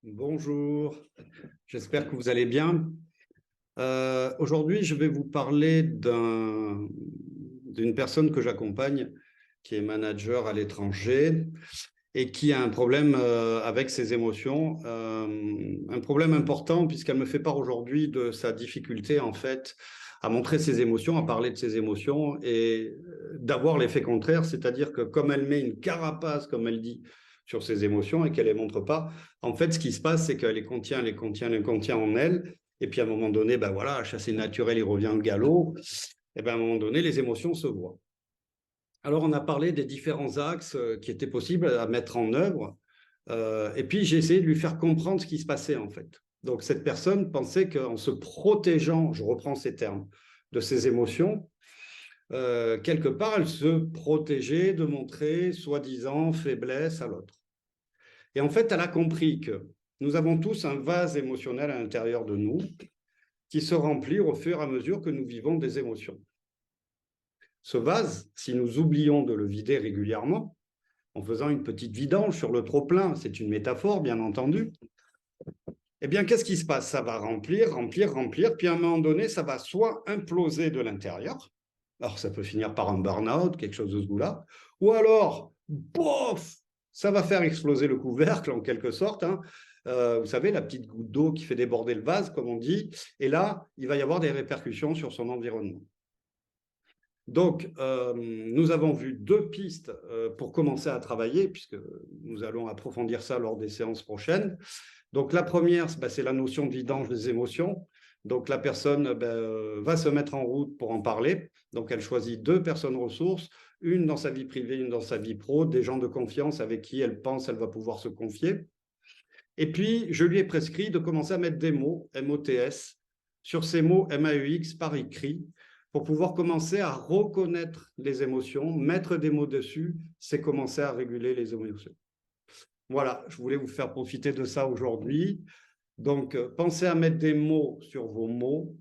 Bonjour, j'espère que vous allez bien. Aujourd'hui, je vais vous parler d'une personne que j'accompagne, qui est manager à l'étranger et qui a un problème avec ses émotions, un problème important puisqu'elle me fait part aujourd'hui de sa difficulté en fait à montrer ses émotions, à parler de ses émotions et d'avoir l'effet contraire, c'est-à-dire que comme elle met une carapace, comme elle dit, sur ses émotions et qu'elle les montre pas, en fait, ce qui se passe, c'est qu'elle les contient, les contient, les contient en elle. Et puis à un moment donné, ben voilà, chasser naturel, il revient au galop. Et ben à un moment donné, les émotions se voient. Alors, on a parlé des différents axes qui étaient possibles à mettre en œuvre. Et puis, j'ai essayé de lui faire comprendre ce qui se passait, en fait. Donc, cette personne pensait qu'en se protégeant, je reprends ces termes, de ses émotions, quelque part, elle se protégeait de montrer, soi-disant, faiblesse à l'autre. Et en fait, elle a compris que nous avons tous un vase émotionnel à l'intérieur de nous qui se remplit au fur et à mesure que nous vivons des émotions. Ce vase, si nous oublions de le vider régulièrement, en faisant une petite vidange sur le trop-plein, c'est une métaphore, bien entendu, eh bien, qu'est-ce qui se passe? Ça va remplir, remplir, remplir, puis à un moment donné, ça va soit imploser de l'intérieur, alors ça peut finir par un burn-out, quelque chose de ce goût-là, ou alors, bof, ça va faire exploser le couvercle en quelque sorte, hein. Vous savez, la petite goutte d'eau qui fait déborder le vase, comme on dit, et là, il va y avoir des répercussions sur son environnement. Donc, nous avons vu deux pistes pour commencer à travailler, puisque nous allons approfondir ça lors des séances prochaines. Donc, la première, c'est la notion de vidange des émotions. Donc, la personne va se mettre en route pour en parler. Donc, elle choisit deux personnes ressources, une dans sa vie privée, une dans sa vie pro, des gens de confiance avec qui elle pense elle va pouvoir se confier. Et puis, je lui ai prescrit de commencer à mettre des mots, M-O-T-S, sur ces mots M-A-E-X par écrit, pour pouvoir commencer à reconnaître les émotions, mettre des mots dessus, c'est commencer à réguler les émotions. Voilà, je voulais vous faire profiter de ça aujourd'hui. Donc, pensez à mettre des mots sur vos mots.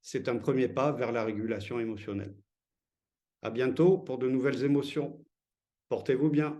C'est un premier pas vers la régulation émotionnelle. À bientôt pour de nouvelles émotions. Portez-vous bien.